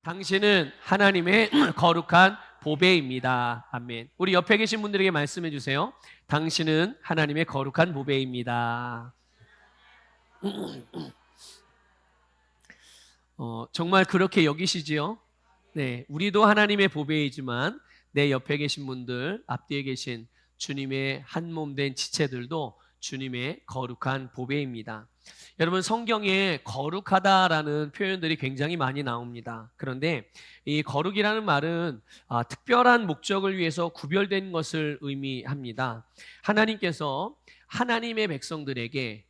당신은 하나님의 거룩한 보배입니다. 아멘. 우리 옆에 계신 분들에게 말씀해 주세요. 당신은 하나님의 거룩한 보배입니다. 정말 그렇게 여기시지요? 네, 우리도 하나님의 보배이지만 내 옆에 계신 분들, 앞뒤에 계신 주님의 한 몸 된 지체들도 주님의 거룩한 보배입니다. 여러분, 성경에 거룩하다라는 표현들이 굉장히 많이 나옵니다. 그런데 이 거룩이라는 말은 특별한 목적을 위해서 구별된 것을 의미합니다. 하나님께서 하나님의 백성들에게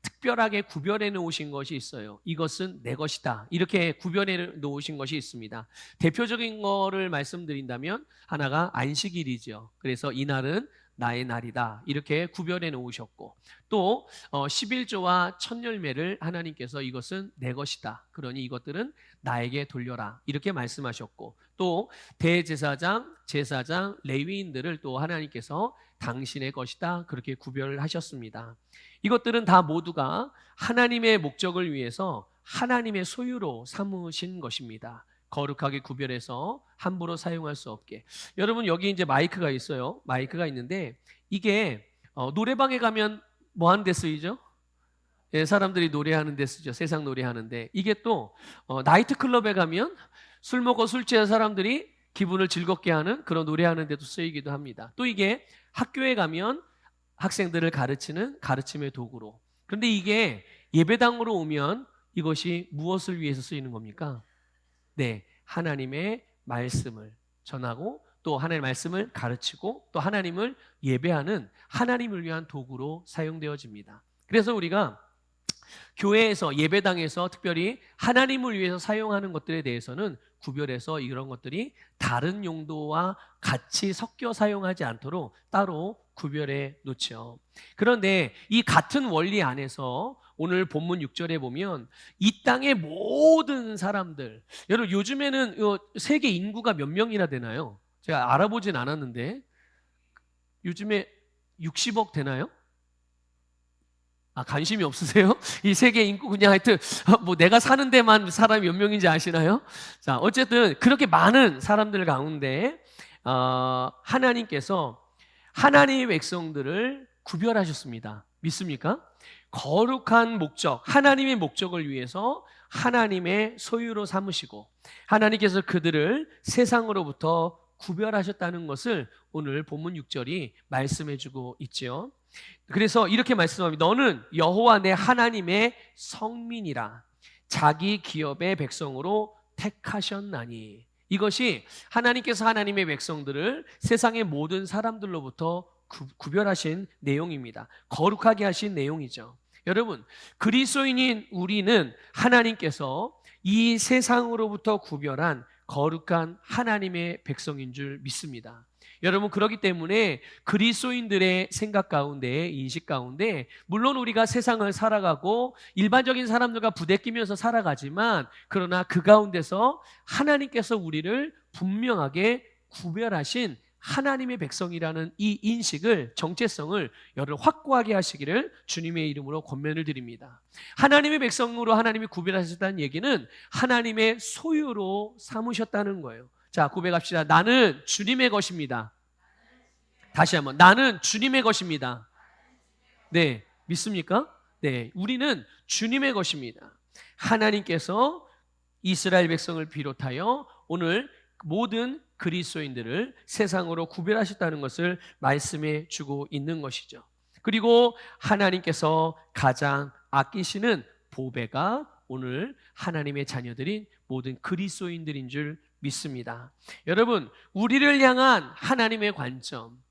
특별하게 구별해 놓으신 것이 있어요. 이것은 내 것이다. 이렇게 구별해 놓으신 것이 있습니다. 대표적인 거를 말씀드린다면 하나가 안식일이죠. 그래서 이날은 나의 날이다. 이렇게 구별해 놓으셨고, 또 11조와 첫 열매를 하나님께서 이것은 내 것이다. 그러니 이것들은 나에게 돌려라. 이렇게 말씀하셨고, 또 대제사장, 제사장, 레위인들을 또 하나님께서 당신의 것이다. 그렇게 구별을 하셨습니다. 이것들은 다 모두가 하나님의 목적을 위해서 하나님의 소유로 삼으신 것입니다. 거룩하게 구별해서 함부로 사용할 수 없게. 여러분, 여기 이제 마이크가 있어요. 마이크가 있는데 이게 노래방에 가면 뭐 하는 데 쓰이죠? 예, 사람들이 노래하는 데 쓰죠. 세상 노래하는데. 이게 또 나이트클럽에 가면 술 먹고 술 취한 사람들이 기분을 즐겁게 하는 그런 노래하는 데도 쓰이기도 합니다. 또 이게 학교에 가면 학생들을 가르치는 가르침의 도구로. 그런데 이게 예배당으로 오면 이것이 무엇을 위해서 쓰이는 겁니까? 네, 하나님의 말씀을 전하고 또 하나님의 말씀을 가르치고 또 하나님을 예배하는 하나님을 위한 도구로 사용되어집니다. 그래서 우리가 교회에서 예배당에서 특별히 하나님을 위해서 사용하는 것들에 대해서는 구별해서 이런 것들이 다른 용도와 같이 섞여 사용하지 않도록 따로 구별해 놓죠. 그런데 이 같은 원리 안에서 오늘 본문 6절에 보면 이 땅의 모든 사람들, 여러분 요즘에는 세계 인구가 몇 명이나 되나요? 제가 알아보진 않았는데 요즘에 60억 되나요? 관심이 없으세요? 이 세계 인구 그냥 하여튼 뭐 내가 사는 데만 사람이 몇 명인지 아시나요? 자, 어쨌든 그렇게 많은 사람들 가운데 하나님께서 하나님의 백성들을 구별하셨습니다. 믿습니까? 거룩한 목적, 하나님의 목적을 위해서 하나님의 소유로 삼으시고 하나님께서 그들을 세상으로부터 구별하셨다는 것을 오늘 본문 6절이 말씀해주고 있죠. 그래서 이렇게 말씀합니다. 너는 여호와 내 하나님의 성민이라 자기 기업의 백성으로 택하셨나니. 이것이 하나님께서 하나님의 백성들을 세상의 모든 사람들로부터 구별하신 내용입니다. 거룩하게 하신 내용이죠. 여러분, 그리스도인인 우리는 하나님께서 이 세상으로부터 구별한 거룩한 하나님의 백성인 줄 믿습니다. 여러분, 그렇기 때문에 그리스도인들의 생각 가운데, 인식 가운데 물론 우리가 세상을 살아가고 일반적인 사람들과 부대끼면서 살아가지만 그러나 그 가운데서 하나님께서 우리를 분명하게 구별하신 하나님의 백성이라는 이 인식을, 정체성을 여러분 확고하게 하시기를 주님의 이름으로 권면을 드립니다. 하나님의 백성으로 하나님이 구별하셨다는 얘기는 하나님의 소유로 삼으셨다는 거예요. 자, 고백합시다. 나는 주님의 것입니다. 다시 한번, 나는 주님의 것입니다. 네, 믿습니까? 네, 우리는 주님의 것입니다. 하나님께서 이스라엘 백성을 비롯하여 오늘 모든 그리스도인들을 세상으로 구별하셨다는 것을 말씀해 주고 있는 것이죠. 그리고 하나님께서 가장 아끼시는 보배가 오늘 하나님의 자녀들인 모든 그리스도인들인 줄 믿습니다. 여러분, 우리를 향한 하나님의 관점,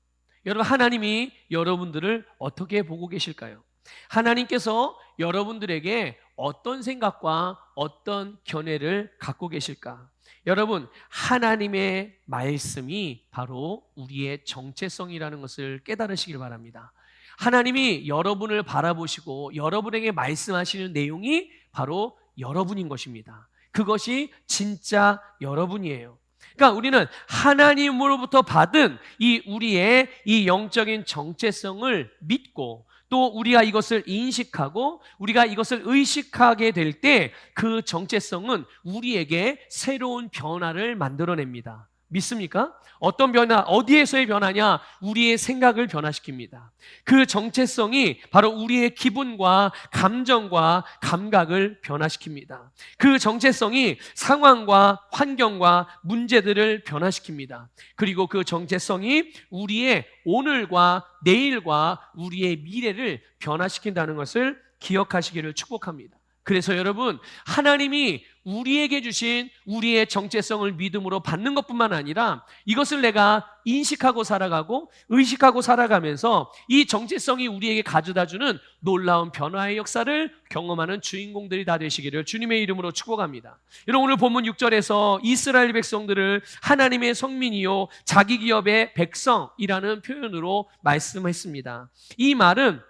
여러분, 하나님이 여러분들을 어떻게 보고 계실까요? 하나님께서 여러분들에게 어떤 생각과 어떤 견해를 갖고 계실까? 여러분, 하나님의 말씀이 바로 우리의 정체성이라는 것을 깨달으시길 바랍니다. 하나님이 여러분을 바라보시고 여러분에게 말씀하시는 내용이 바로 여러분인 것입니다. 그것이 진짜 여러분이에요. 그러니까 우리는 하나님으로부터 받은 이 우리의 이 영적인 정체성을 믿고 또 우리가 이것을 인식하고 우리가 이것을 의식하게 될 때 그 정체성은 우리에게 새로운 변화를 만들어냅니다. 믿습니까? 어떤 변화, 어디에서의 변화냐? 우리의 생각을 변화시킵니다. 그 정체성이 바로 우리의 기분과 감정과 감각을 변화시킵니다. 그 정체성이 상황과 환경과 문제들을 변화시킵니다. 그리고 그 정체성이 우리의 오늘과 내일과 우리의 미래를 변화시킨다는 것을 기억하시기를 축복합니다. 그래서 여러분, 하나님이 우리에게 주신 우리의 정체성을 믿음으로 받는 것뿐만 아니라 이것을 내가 인식하고 살아가고 의식하고 살아가면서 이 정체성이 우리에게 가져다주는 놀라운 변화의 역사를 경험하는 주인공들이 다 되시기를 주님의 이름으로 축복합니다. 여러분, 오늘 본문 6절에서 이스라엘 백성들을 하나님의 성민이요 자기 기업의 백성이라는 표현으로 말씀했습니다. 이 말은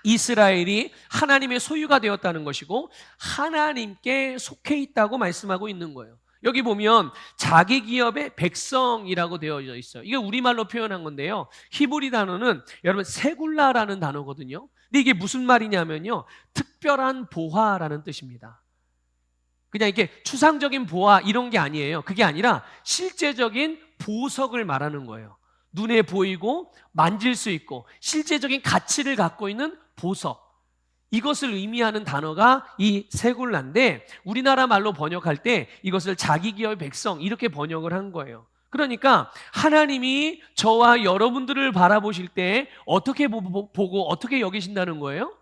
이스라엘이 하나님의 소유가 되었다는 것이고 하나님께 속해 있다고 말씀하고 있는 거예요. 여기 보면 자기 기업의 백성이라고 되어 있어요. 이게 우리말로 표현한 건데요, 히브리 단어는 여러분 세굴라라는 단어거든요. 근데 이게 무슨 말이냐면요, 특별한 보화라는 뜻입니다. 그냥 이렇게 추상적인 보화 이런 게 아니에요. 그게 아니라 실제적인 보석을 말하는 거예요. 눈에 보이고 만질 수 있고 실제적인 가치를 갖고 있는 보석, 이것을 의미하는 단어가 이 세굴라인데 우리나라 말로 번역할 때 이것을 자기 기업의 백성 이렇게 번역을 한 거예요. 그러니까 하나님이 저와 여러분들을 바라보실 때 어떻게 보고 어떻게 여기신다는 거예요?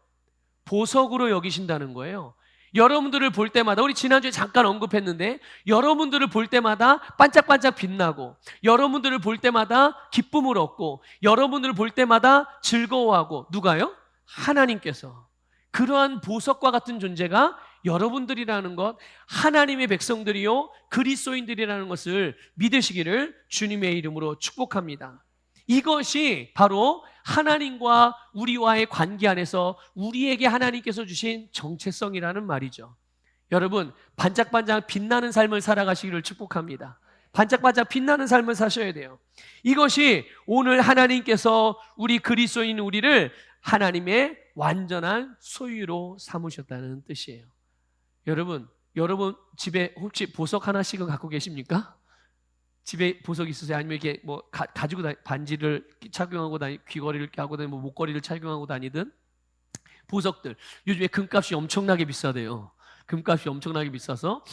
보석으로 여기신다는 거예요. 여러분들을 볼 때마다, 우리 지난주에 잠깐 언급했는데, 여러분들을 볼 때마다 반짝반짝 빛나고, 여러분들을 볼 때마다 기쁨을 얻고, 여러분들을 볼 때마다 즐거워하고, 누가요? 하나님께서. 그러한 보석과 같은 존재가 여러분들이라는 것, 하나님의 백성들이요 그리스도인들이라는 것을 믿으시기를 주님의 이름으로 축복합니다. 이것이 바로 하나님과 우리와의 관계 안에서 우리에게 하나님께서 주신 정체성이라는 말이죠. 여러분, 반짝반짝 빛나는 삶을 살아가시기를 축복합니다. 반짝반짝 빛나는 삶을 사셔야 돼요. 이것이 오늘 하나님께서 우리 그리스도인 우리를 하나님의 완전한 소유로 삼으셨다는 뜻이에요. 여러분 집에 혹시 보석 하나씩은 갖고 계십니까? 집에 보석 있으세요? 아니면 이렇게 뭐 가지고 반지를 착용하고 귀걸이를 하고 다니든 뭐 목걸이를 착용하고 다니든, 보석들 요즘에 금값이 엄청나게 비싸대요. 금값이 엄청나게 비싸서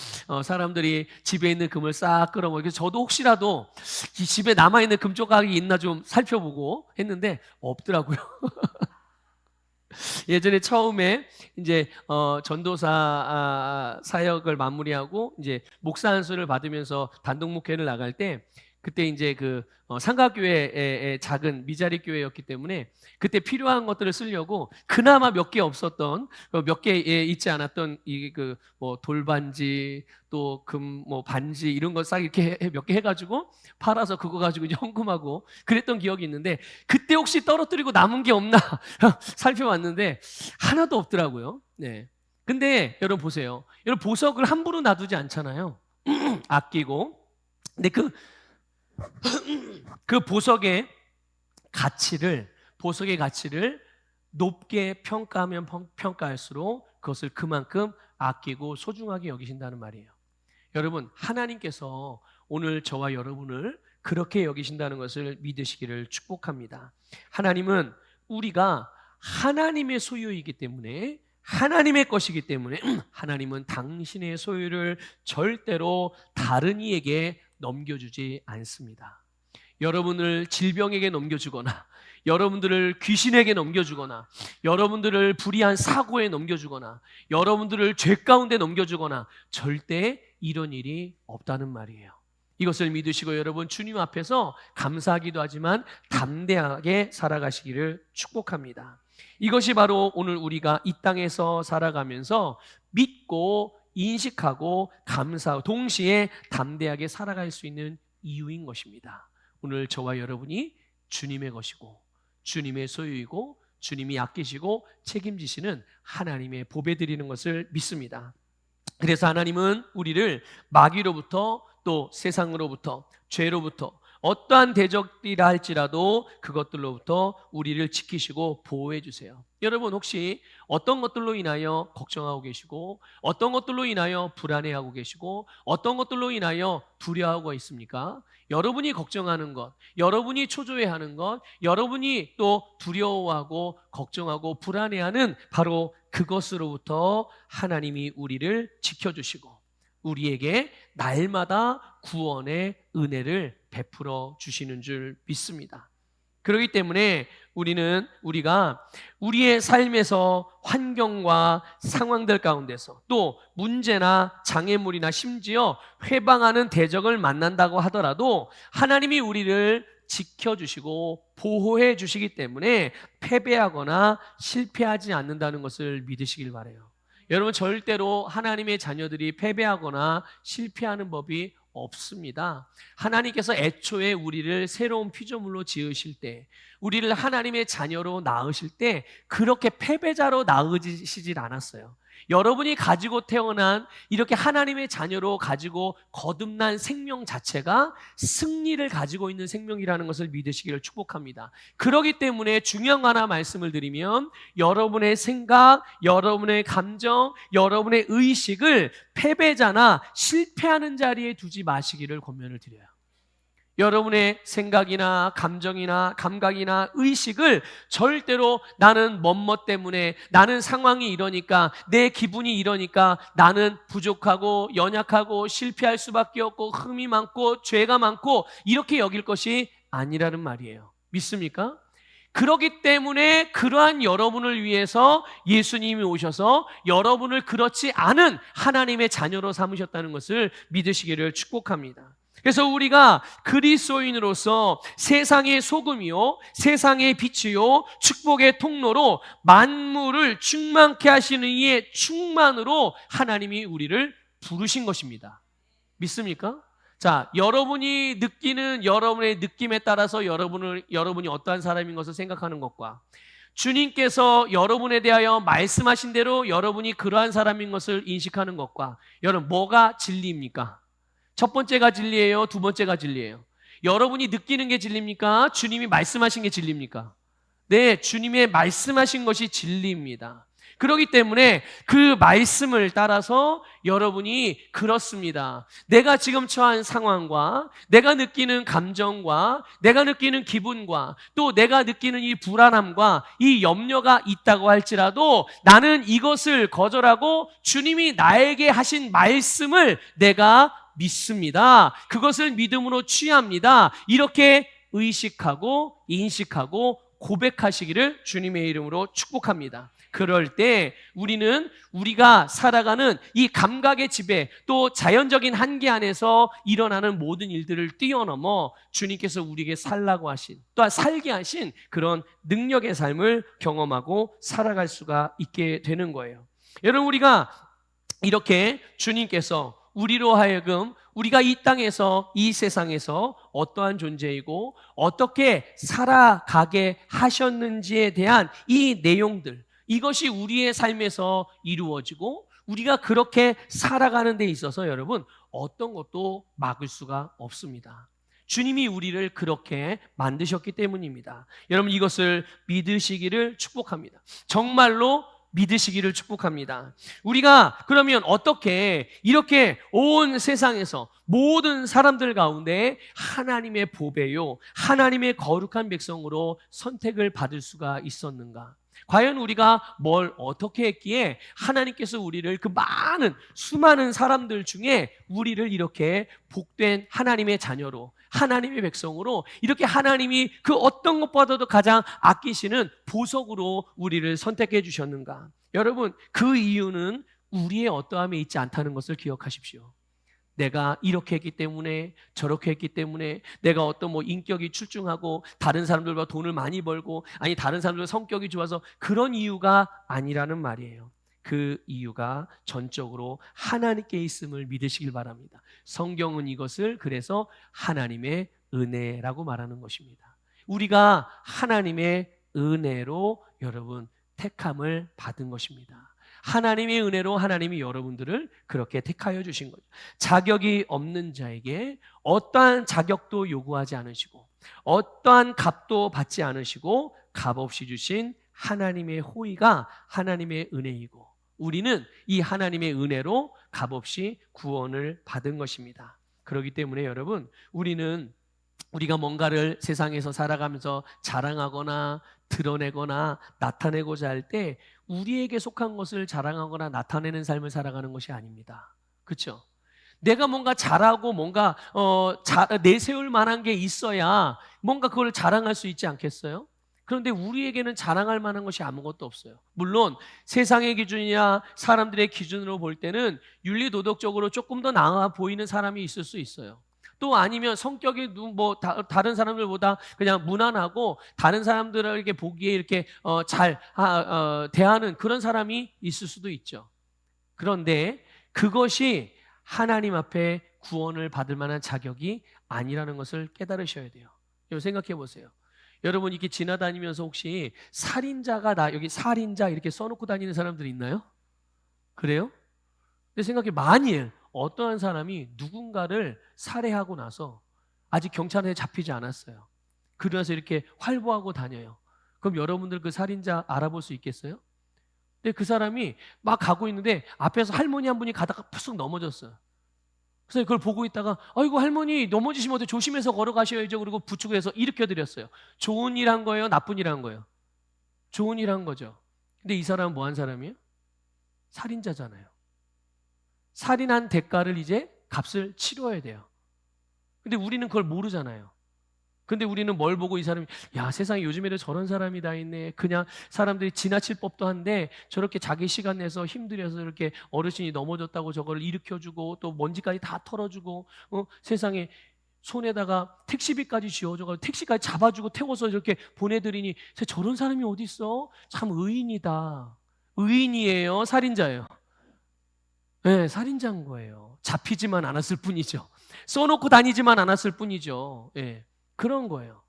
사람들이 집에 있는 금을 싹 끌어모으고, 저도 혹시라도 이 집에 남아있는 금 조각이 있나 좀 살펴보고 했는데 없더라고요. 예전에 처음에 이제 전도사 사역을 마무리하고 이제 목사 안수를 받으면서 단독 목회를 나갈 때, 그때 이제 그 상가교회의 작은 미자리 교회였기 때문에 그때 필요한 것들을 쓰려고 그나마 몇 개 없었던, 몇 개 있지 않았던 이 그 뭐 돌반지 또 금 뭐 반지 이런 거 싹 이렇게 몇 개 해가지고 팔아서 그거 가지고 이제 헌금하고 그랬던 기억이 있는데, 그때 혹시 떨어뜨리고 남은 게 없나 살펴봤는데 하나도 없더라고요. 네. 근데 여러분 보세요. 여러분 보석을 함부로 놔두지 않잖아요. 아끼고. 근데 그 보석의 가치를 높게 평가하면 평가할수록 그것을 그만큼 아끼고 소중하게 여기신다는 말이에요. 여러분, 하나님께서 오늘 저와 여러분을 그렇게 여기신다는 것을 믿으시기를 축복합니다. 하나님은 우리가 하나님의 소유이기 때문에, 하나님의 것이기 때문에 하나님은 당신의 소유를 절대로 다른 이에게 넘겨주지 않습니다. 여러분을 질병에게 넘겨주거나, 여러분들을 귀신에게 넘겨주거나, 여러분들을 불의한 사고에 넘겨주거나, 여러분들을 죄 가운데 넘겨주거나 절대 이런 일이 없다는 말이에요. 이것을 믿으시고 여러분 주님 앞에서 감사하기도 하지만 담대하게 살아가시기를 축복합니다. 이것이 바로 오늘 우리가 이 땅에서 살아가면서 믿고 인식하고 감사하고 동시에 담대하게 살아갈 수 있는 이유인 것입니다. 오늘 저와 여러분이 주님의 것이고 주님의 소유이고 주님이 아끼시고 책임지시는 하나님의 보배 드리는 것을 믿습니다. 그래서 하나님은 우리를 마귀로부터 또 세상으로부터 죄로부터 어떠한 대적이라 할지라도 그것들로부터 우리를 지키시고 보호해 주세요. 여러분 혹시 어떤 것들로 인하여 걱정하고 계시고 어떤 것들로 인하여 불안해하고 계시고 어떤 것들로 인하여 두려워하고 있습니까? 여러분이 걱정하는 것, 여러분이 초조해하는 것, 여러분이 또 두려워하고 걱정하고 불안해하는 바로 그것으로부터 하나님이 우리를 지켜주시고 우리에게 날마다 구원의 은혜를 베풀어 주시는 줄 믿습니다. 그렇기 때문에 우리가 우리의 삶에서 환경과 상황들 가운데서 또 문제나 장애물이나 심지어 회방하는 대적을 만난다고 하더라도 하나님이 우리를 지켜주시고 보호해 주시기 때문에 패배하거나 실패하지 않는다는 것을 믿으시길 바라요. 여러분 절대로 하나님의 자녀들이 패배하거나 실패하는 법이 없습니다. 하나님께서 애초에 우리를 새로운 피조물로 지으실 때, 우리를 하나님의 자녀로 낳으실 때 그렇게 패배자로 낳으시질 않았어요. 여러분이 가지고 태어난 이렇게 하나님의 자녀로 가지고 거듭난 생명 자체가 승리를 가지고 있는 생명이라는 것을 믿으시기를 축복합니다. 그렇기 때문에 중요한 거 하나 말씀을 드리면 여러분의 생각, 여러분의 감정, 여러분의 의식을 패배자나 실패하는 자리에 두지 마시기를 권면을 드려요. 여러분의 생각이나 감정이나 감각이나 의식을 절대로 나는 뭐뭐 때문에, 나는 상황이 이러니까, 내 기분이 이러니까 나는 부족하고 연약하고 실패할 수밖에 없고 흠이 많고 죄가 많고 이렇게 여길 것이 아니라는 말이에요. 믿습니까? 그렇기 때문에 그러한 여러분을 위해서 예수님이 오셔서 여러분을 그렇지 않은 하나님의 자녀로 삼으셨다는 것을 믿으시기를 축복합니다. 그래서 우리가 그리스도인으로서 세상의 소금이요, 세상의 빛이요, 축복의 통로로 만물을 충만케 하시는 이의 충만으로 하나님이 우리를 부르신 것입니다. 믿습니까? 자, 여러분이 느끼는 여러분의 느낌에 따라서 여러분이 어떠한 사람인 것을 생각하는 것과 주님께서 여러분에 대하여 말씀하신 대로 여러분이 그러한 사람인 것을 인식하는 것과 여러분 뭐가 진리입니까? 첫 번째가 진리예요? 두 번째가 진리예요? 여러분이 느끼는 게 진리입니까? 주님이 말씀하신 게 진리입니까? 네, 주님의 말씀하신 것이 진리입니다. 그렇기 때문에 그 말씀을 따라서 여러분이 그렇습니다. 내가 지금 처한 상황과 내가 느끼는 감정과 내가 느끼는 기분과 또 내가 느끼는 이 불안함과 이 염려가 있다고 할지라도 나는 이것을 거절하고 주님이 나에게 하신 말씀을 내가 믿습니다. 그것을 믿음으로 취합니다. 이렇게 의식하고 인식하고 고백하시기를 주님의 이름으로 축복합니다. 그럴 때 우리가 살아가는 이 감각의 지배 또 자연적인 한계 안에서 일어나는 모든 일들을 뛰어넘어 주님께서 우리에게 살라고 하신 또한 살게 하신 그런 능력의 삶을 경험하고 살아갈 수가 있게 되는 거예요. 여러분 우리가 이렇게 주님께서 우리로 하여금 우리가 이 땅에서 이 세상에서 어떠한 존재이고 어떻게 살아가게 하셨는지에 대한 이 내용들 이것이 우리의 삶에서 이루어지고 우리가 그렇게 살아가는 데 있어서 여러분 어떤 것도 막을 수가 없습니다. 주님이 우리를 그렇게 만드셨기 때문입니다. 여러분 이것을 믿으시기를 축복합니다. 정말로 믿으시기를 축복합니다. 우리가 그러면 어떻게 이렇게 온 세상에서 모든 사람들 가운데 하나님의 보배요, 하나님의 거룩한 백성으로 선택을 받을 수가 있었는가? 과연 우리가 뭘 어떻게 했기에 하나님께서 우리를 그 수많은 사람들 중에 우리를 이렇게 복된 하나님의 자녀로 하나님의 백성으로 이렇게 하나님이 그 어떤 것보다도 가장 아끼시는 보석으로 우리를 선택해 주셨는가? 여러분 그 이유는 우리의 어떠함에 있지 않다는 것을 기억하십시오. 내가 이렇게 했기 때문에 저렇게 했기 때문에 내가 어떤 인격이 출중하고 다른 사람들보다 돈을 많이 벌고 아니 다른 사람들보다 성격이 좋아서 그런 이유가 아니라는 말이에요. 그 이유가 전적으로 하나님께 있음을 믿으시길 바랍니다. 성경은 이것을 그래서 하나님의 은혜라고 말하는 것입니다. 우리가 하나님의 은혜로 여러분 택함을 받은 것입니다. 하나님의 은혜로 하나님이 여러분들을 그렇게 택하여 주신 거죠. 자격이 없는 자에게 어떠한 자격도 요구하지 않으시고 어떠한 값도 받지 않으시고 값없이 주신 하나님의 호의가 하나님의 은혜이고 우리는 이 하나님의 은혜로 값없이 구원을 받은 것입니다. 그렇기 때문에 여러분, 우리가 뭔가를 세상에서 살아가면서 자랑하거나 드러내거나 나타내고자 할 때 우리에게 속한 것을 자랑하거나 나타내는 삶을 살아가는 것이 아닙니다. 그렇죠? 내가 뭔가 잘하고 뭔가 내세울 만한 게 있어야 뭔가 그걸 자랑할 수 있지 않겠어요? 그런데 우리에게는 자랑할 만한 것이 아무것도 없어요. 물론 세상의 기준이나 사람들의 기준으로 볼 때는 윤리도덕적으로 조금 더 나아 보이는 사람이 있을 수 있어요. 또 아니면 성격이 다른 사람들보다 그냥 무난하고 다른 사람들에게 보기에 이렇게 잘 대하는 그런 사람이 있을 수도 있죠. 그런데 그것이 하나님 앞에 구원을 받을 만한 자격이 아니라는 것을 깨달으셔야 돼요. 여러분 생각해 보세요. 여러분 이렇게 지나다니면서 혹시 살인자가 여기 살인자 이렇게 써놓고 다니는 사람들 있나요? 그래요? 근데 생각해 많이 해요. 어떠한 사람이 누군가를 살해하고 나서 아직 경찰에 잡히지 않았어요. 그래서 이렇게 활보하고 다녀요. 그럼 여러분들 그 살인자 알아볼 수 있겠어요? 근데 그 사람이 막 가고 있는데 앞에서 할머니 한 분이 가다가 푸쑥 넘어졌어요. 그래서 그걸 보고 있다가 아이고 할머니 넘어지시면 어때 조심해서 걸어가셔야죠. 그리고 부축해서 일으켜드렸어요. 좋은 일 한 거예요? 나쁜 일 한 거예요? 좋은 일 한 거죠. 근데 이 사람은 뭐 한 사람이에요? 살인자잖아요. 살인한 대가를 이제 값을 치러야 돼요. 근데 우리는 그걸 모르잖아요. 근데 우리는 뭘 보고 이 사람이 야 세상에 요즘에도 저런 사람이 다 있네. 그냥 사람들이 지나칠 법도 한데 저렇게 자기 시간 내서 힘들여서 이렇게 어르신이 넘어졌다고 저걸 일으켜주고 또 먼지까지 다 털어주고 세상에 손에다가 택시비까지 쥐어줘서 택시까지 잡아주고 태워서 이렇게 보내드리니 저런 사람이 어디 있어? 참 의인이다. 의인이에요? 살인자예요? 네, 살인자인 거예요. 잡히지만 않았을 뿐이죠. 써놓고 다니지만 않았을 뿐이죠. 네, 그런 거예요.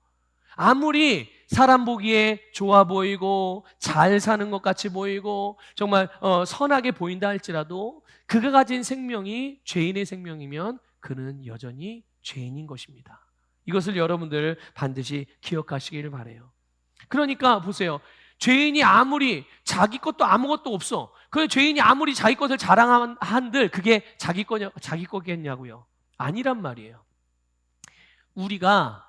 아무리 사람 보기에 좋아 보이고 잘 사는 것 같이 보이고 정말 선하게 보인다 할지라도 그가 가진 생명이 죄인의 생명이면 그는 여전히 죄인인 것입니다. 이것을 여러분들 반드시 기억하시길 바라요. 그러니까 보세요. 죄인이 아무리 자기 것도 아무것도 없어. 그 죄인이 아무리 자기 것을 자랑한들 그게 자기 거겠냐고요. 아니란 말이에요. 우리가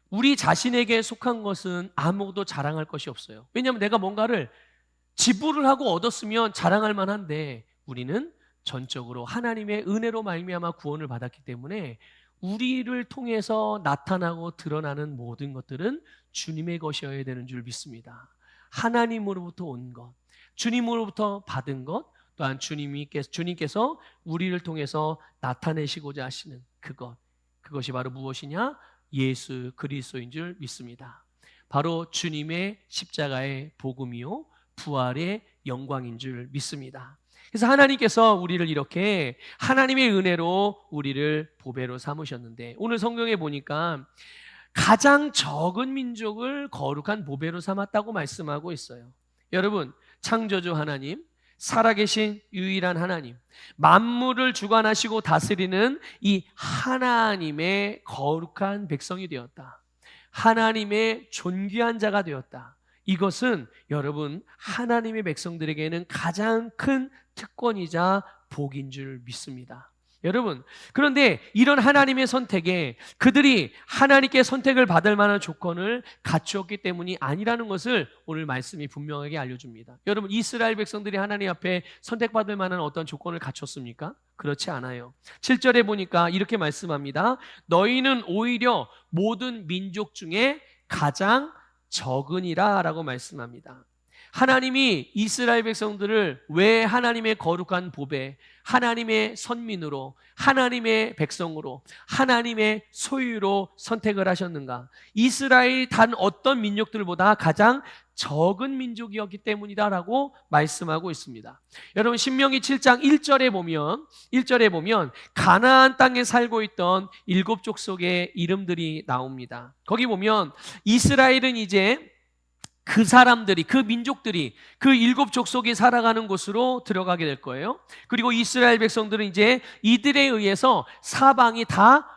우리 자신에게 속한 것은 아무것도 자랑할 것이 없어요. 왜냐하면 내가 뭔가를 지불을 하고 얻었으면 자랑할 만한데 우리는 전적으로 하나님의 은혜로 말미암아 구원을 받았기 때문에 우리를 통해서 나타나고 드러나는 모든 것들은 주님의 것이어야 되는 줄 믿습니다. 하나님으로부터 온 것, 주님으로부터 받은 것, 또한 주님께서 우리를 통해서 나타내시고자 하시는 그것이 바로 무엇이냐? 예수 그리스도인 줄 믿습니다. 바로 주님의 십자가의 복음이요 부활의 영광인 줄 믿습니다. 그래서 하나님께서 우리를 이렇게 하나님의 은혜로 우리를 보배로 삼으셨는데 오늘 성경에 보니까 가장 적은 민족을 거룩한 보배로 삼았다고 말씀하고 있어요. 여러분, 창조주 하나님, 살아계신 유일한 하나님, 만물을 주관하시고 다스리는 이 하나님의 거룩한 백성이 되었다. 하나님의 존귀한 자가 되었다. 이것은 여러분 하나님의 백성들에게는 가장 큰 특권이자 복인 줄 믿습니다. 여러분, 그런데 이런 하나님의 선택에 그들이 하나님께 선택을 받을 만한 조건을 갖추었기 때문이 아니라는 것을 오늘 말씀이 분명하게 알려줍니다. 여러분, 이스라엘 백성들이 하나님 앞에 선택받을 만한 어떤 조건을 갖췄습니까? 그렇지 않아요. 7절에 보니까 이렇게 말씀합니다. 너희는 오히려 모든 민족 중에 가장 적으니라 라고 말씀합니다. 하나님이 이스라엘 백성들을 왜 하나님의 거룩한 보배, 하나님의 선민으로, 하나님의 백성으로, 하나님의 소유로 선택을 하셨는가? 이스라엘이 단 어떤 민족들보다 가장 적은 민족이었기 때문이다라고 말씀하고 있습니다. 여러분 신명기 7장 1절에 보면 가나안 땅에 살고 있던 7족속의 이름들이 나옵니다. 거기 보면 이스라엘은 이제 그 사람들이, 그 민족들이 그 일곱 족속이 살아가는 곳으로 들어가게 될 거예요. 그리고 이스라엘 백성들은 이제 이들에 의해서 사방이 다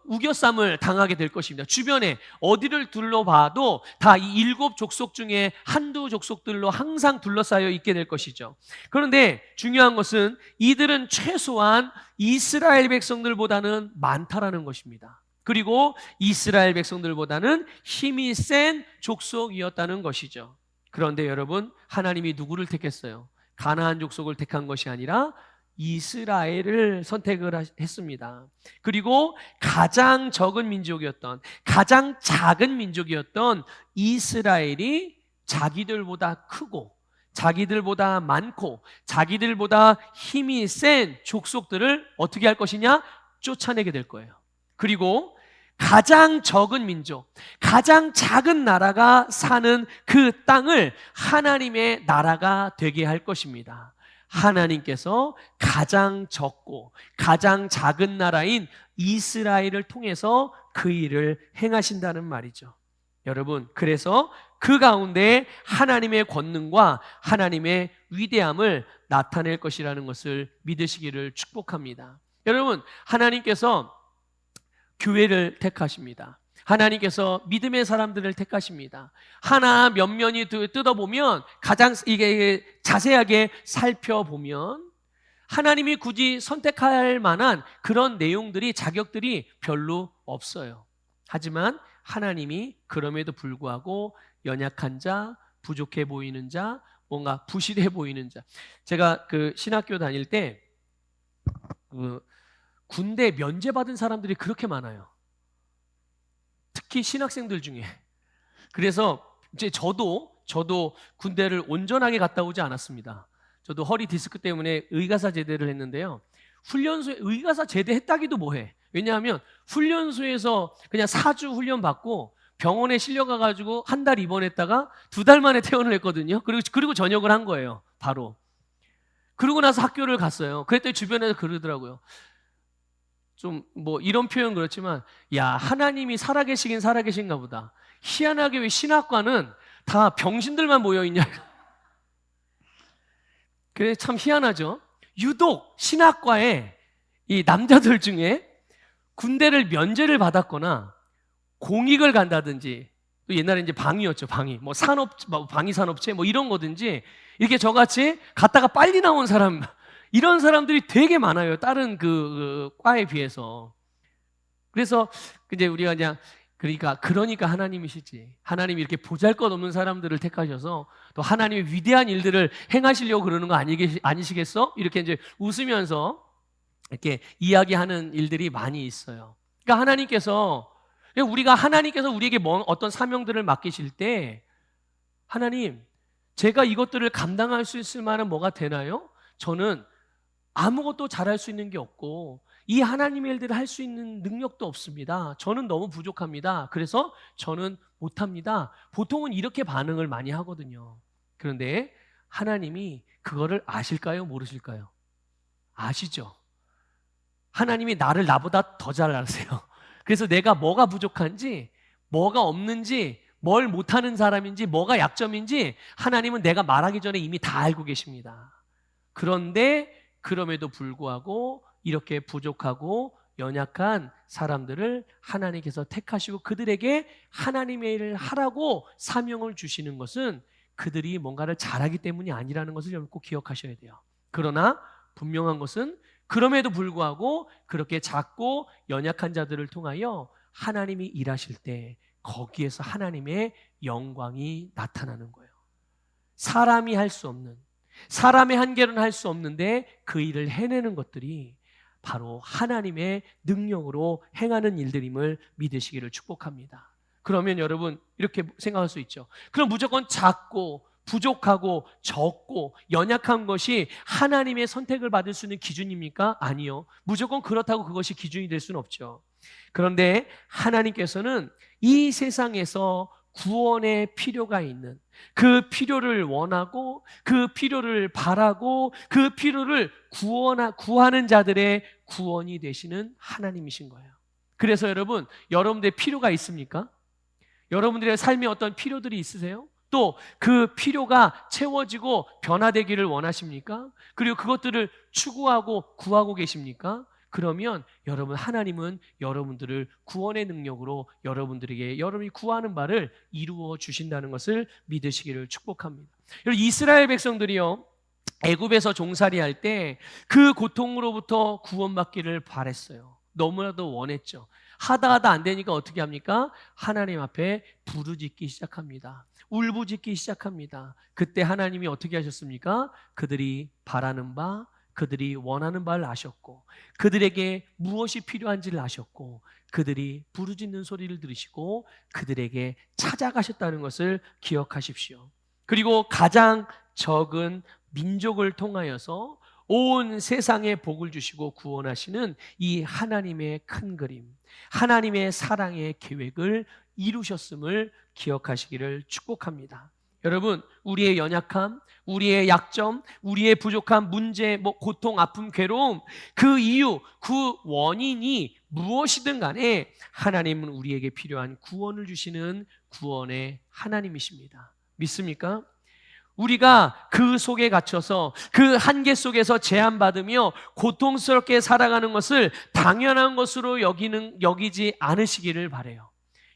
우겨쌈을 당하게 될 것입니다. 주변에 어디를 둘러봐도 다 이 일곱 족속 중에 한두 족속들로 항상 둘러싸여 있게 될 것이죠. 그런데 중요한 것은 이들은 최소한 이스라엘 백성들보다는 많다라는 것입니다. 그리고 이스라엘 백성들보다는 힘이 센 족속이었다는 것이죠. 그런데 여러분, 하나님이 누구를 택했어요? 가나안 족속을 택한 것이 아니라 이스라엘을 선택을 했습니다. 그리고 가장 적은 민족이었던, 가장 작은 민족이었던 이스라엘이 자기들보다 크고 자기들보다 많고 자기들보다 힘이 센 족속들을 어떻게 할 것이냐? 쫓아내게 될 거예요. 그리고 가장 적은 민족, 가장 작은 나라가 사는 그 땅을 하나님의 나라가 되게 할 것입니다. 하나님께서 가장 적고 가장 작은 나라인 이스라엘을 통해서 그 일을 행하신다는 말이죠. 여러분, 그래서 그 가운데 하나님의 권능과 하나님의 위대함을 나타낼 것이라는 것을 믿으시기를 축복합니다. 여러분, 하나님께서 교회를 택하십니다. 하나님께서 믿음의 사람들을 택하십니다. 하나 몇 면이 뜯어보면, 가장 이게 자세하게 살펴보면 하나님이 굳이 선택할 만한 그런 내용들이, 자격들이 별로 없어요. 하지만 하나님이 그럼에도 불구하고 연약한 자, 부족해 보이는 자, 뭔가 부실해 보이는 자. 제가 그 신학교 다닐 때 군대 면제받은 사람들이 그렇게 많아요. 특히 신학생들 중에. 그래서 이제 저도 군대를 온전하게 갔다 오지 않았습니다. 저도 허리 디스크 때문에 의가사 제대를 했는데요. 훈련소에 의가사 제대했다기도 뭐해. 왜냐하면 훈련소에서 그냥 4주 훈련 받고 병원에 실려가가지고 한 달 입원했다가 2달 만에 퇴원을 했거든요. 그리고 전역을 한 거예요. 바로. 그러고 나서 학교를 갔어요. 그랬더니 주변에서 그러더라고요. 좀 뭐 이런 표현 그렇지만, 야, 하나님이 살아계시긴 살아계신가 보다. 희한하게 왜 신학과는 다 병신들만 모여있냐. 그래, 참 희한하죠. 유독 신학과에 이 남자들 중에 군대를 면제를 받았거나 공익을 간다든지, 또 옛날에 이제 방위였죠, 방위. 뭐 방위산업체 뭐 이런 거든지, 이렇게 저같이 갔다가 빨리 나온 사람, 이런 사람들이 되게 많아요. 다른 그 과에 비해서. 그래서 이제 우리가 그냥 그러니까 하나님이시지. 하나님이 이렇게 보잘것없는 사람들을 택하셔서 또 하나님의 위대한 일들을 행하시려고 그러는 거 아니시겠어? 이렇게 이제 웃으면서 이렇게 이야기하는 일들이 많이 있어요. 그러니까 하나님께서 우리에게 어떤 사명들을 맡기실 때, 하나님, 제가 이것들을 감당할 수 있을 만한 뭐가 되나요? 저는 아무것도 잘할 수 있는 게 없고 이 하나님의 일들을 할 수 있는 능력도 없습니다. 저는 너무 부족합니다. 그래서 저는 못합니다. 보통은 이렇게 반응을 많이 하거든요. 그런데 하나님이 그거를 아실까요? 모르실까요? 아시죠? 하나님이 나보다 더 잘 아세요. 그래서 내가 뭐가 부족한지, 뭐가 없는지, 뭘 못하는 사람인지, 뭐가 약점인지 하나님은 내가 말하기 전에 이미 다 알고 계십니다. 그런데 그럼에도 불구하고 이렇게 부족하고 연약한 사람들을 하나님께서 택하시고 그들에게 하나님의 일을 하라고 사명을 주시는 것은 그들이 뭔가를 잘하기 때문이 아니라는 것을 여러분 꼭 기억하셔야 돼요. 그러나 분명한 것은 그럼에도 불구하고 그렇게 작고 연약한 자들을 통하여 하나님이 일하실 때 거기에서 하나님의 영광이 나타나는 거예요. 사람이 할 수 없는, 사람의 한계로는 할 수 없는데 그 일을 해내는 것들이 바로 하나님의 능력으로 행하는 일들임을 믿으시기를 축복합니다. 그러면 여러분 이렇게 생각할 수 있죠. 그럼 무조건 작고 부족하고 적고 연약한 것이 하나님의 선택을 받을 수 있는 기준입니까? 아니요. 무조건 그렇다고 그것이 기준이 될 수는 없죠. 그런데 하나님께서는 이 세상에서 구원의 필요가 있는, 그 필요를 원하고 그 필요를 바라고 그 필요를 구하는 자들의 구원이 되시는 하나님이신 거예요. 그래서 여러분들의 필요가 있습니까? 여러분들의 삶에 어떤 필요들이 있으세요? 또 그 필요가 채워지고 변화되기를 원하십니까? 그리고 그것들을 추구하고 구하고 계십니까? 그러면 여러분, 하나님은 여러분들을 구원의 능력으로 여러분들에게 여러분이 구하는 바를 이루어 주신다는 것을 믿으시기를 축복합니다. 여러분, 이스라엘 백성들이요, 애굽에서 종살이할 때 그 고통으로부터 구원받기를 바랬어요. 너무나도 원했죠. 하다 안 되니까 어떻게 합니까? 하나님 앞에 부르짖기 시작합니다. 울부짖기 시작합니다. 그때 하나님이 어떻게 하셨습니까? 그들이 바라는 바, 그들이 원하는 바를 아셨고, 그들에게 무엇이 필요한지를 아셨고, 그들이 부르짖는 소리를 들으시고 그들에게 찾아가셨다는 것을 기억하십시오. 그리고 가장 적은 민족을 통하여서 온 세상에 복을 주시고 구원하시는 이 하나님의 큰 그림, 하나님의 사랑의 계획을 이루셨음을 기억하시기를 축복합니다. 여러분, 우리의 연약함, 우리의 약점, 우리의 부족함, 문제, 고통, 아픔, 괴로움, 그 이유, 그 원인이 무엇이든 간에 하나님은 우리에게 필요한 구원을 주시는 구원의 하나님이십니다. 믿습니까? 우리가 그 속에 갇혀서 그 한계 속에서 제한받으며 고통스럽게 살아가는 것을 당연한 것으로 여기지 않으시기를 바라요.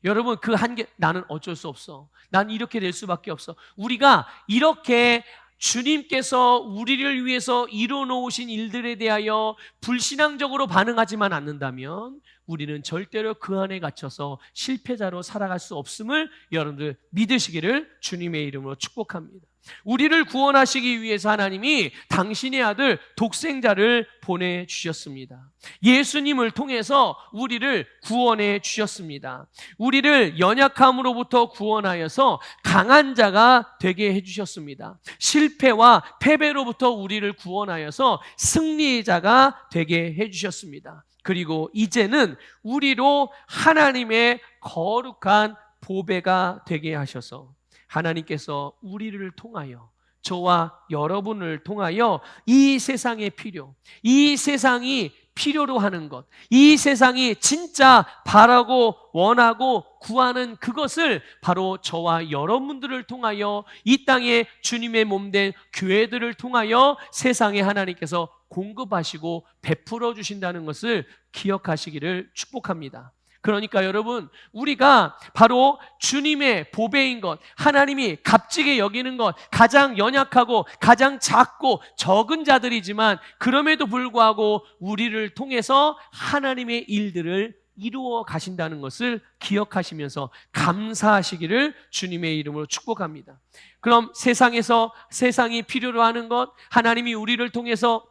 여러분, 그 한계, 나는 어쩔 수 없어, 난 이렇게 될 수밖에 없어, 우리가 이렇게 주님께서 우리를 위해서 이뤄놓으신 일들에 대하여 불신앙적으로 반응하지만 않는다면 우리는 절대로 그 안에 갇혀서 실패자로 살아갈 수 없음을 여러분들 믿으시기를 주님의 이름으로 축복합니다. 우리를 구원하시기 위해서 하나님이 당신의 아들 독생자를 보내주셨습니다. 예수님을 통해서 우리를 구원해 주셨습니다. 우리를 연약함으로부터 구원하여서 강한 자가 되게 해주셨습니다. 실패와 패배로부터 우리를 구원하여서 승리자가 되게 해주셨습니다. 그리고 이제는 우리로 하나님의 거룩한 보배가 되게 하셔서 하나님께서 우리를 통하여, 저와 여러분을 통하여 이 세상의 필요, 이 세상이 필요로 하는 것, 이 세상이 진짜 바라고 원하고 구하는 그것을 바로 저와 여러분들을 통하여 이 땅에 주님의 몸된 교회들을 통하여 세상에 하나님께서 공급하시고 베풀어 주신다는 것을 기억하시기를 축복합니다. 그러니까 여러분, 우리가 바로 주님의 보배인 것, 하나님이 값지게 여기는 것, 가장 연약하고 가장 작고 적은 자들이지만 그럼에도 불구하고 우리를 통해서 하나님의 일들을 이루어 가신다는 것을 기억하시면서 감사하시기를 주님의 이름으로 축복합니다. 그럼 세상이 필요로 하는 것, 하나님이 우리를 통해서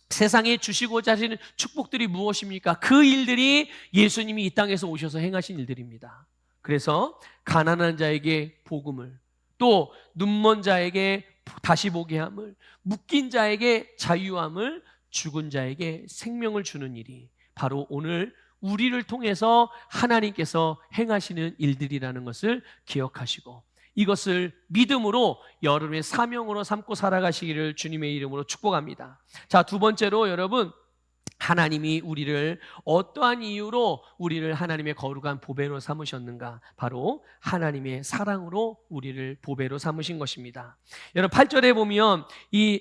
세상에 주시고자 하시는 축복들이 무엇입니까? 그 일들이 예수님이 이 땅에서 오셔서 행하신 일들입니다. 그래서 가난한 자에게 복음을, 또 눈먼 자에게 다시 보게 함을, 묶인 자에게 자유함을, 죽은 자에게 생명을 주는 일이 바로 오늘 우리를 통해서 하나님께서 행하시는 일들이라는 것을 기억하시고 이것을 믿음으로 여러분의 사명으로 삼고 살아가시기를 주님의 이름으로 축복합니다. 자, 두 번째로 여러분, 하나님이 우리를 어떠한 이유로 우리를 하나님의 거룩한 보배로 삼으셨는가? 바로 하나님의 사랑으로 우리를 보배로 삼으신 것입니다. 여러분 8절에 보면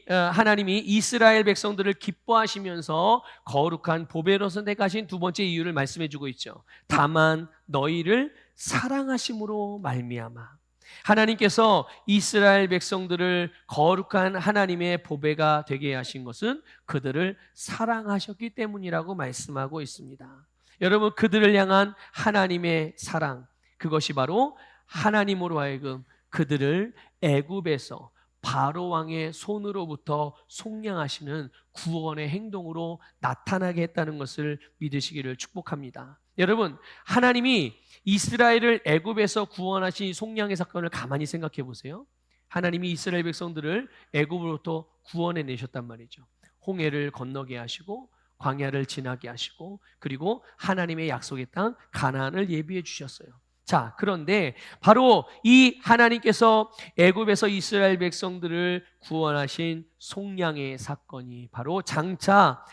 하나님이 이스라엘 백성들을 기뻐하시면서 거룩한 보배로 선택하신 두 번째 이유를 말씀해 주고 있죠. 다만 너희를 사랑하심으로 말미암아. 하나님께서 이스라엘 백성들을 거룩한 하나님의 보배가 되게 하신 것은 그들을 사랑하셨기 때문이라고 말씀하고 있습니다. 여러분, 그들을 향한 하나님의 사랑, 그것이 바로 하나님으로 하여금 그들을 애굽에서 바로 왕의 손으로부터 속량하시는 구원의 행동으로 나타나게 했다는 것을 믿으시기를 축복합니다. 여러분, 하나님이 이스라엘을 애굽에서 구원하신 속량의 사건을 가만히 생각해 보세요. 하나님이 이스라엘 백성들을 애굽으로부터 구원해 내셨단 말이죠. 홍해를 건너게 하시고 광야를 지나게 하시고 그리고 하나님의 약속의 땅 가나안을 예비해 주셨어요. 자, 그런데 바로 이 하나님께서 애굽에서 이스라엘 백성들을 구원하신 속량의 사건이 바로 장차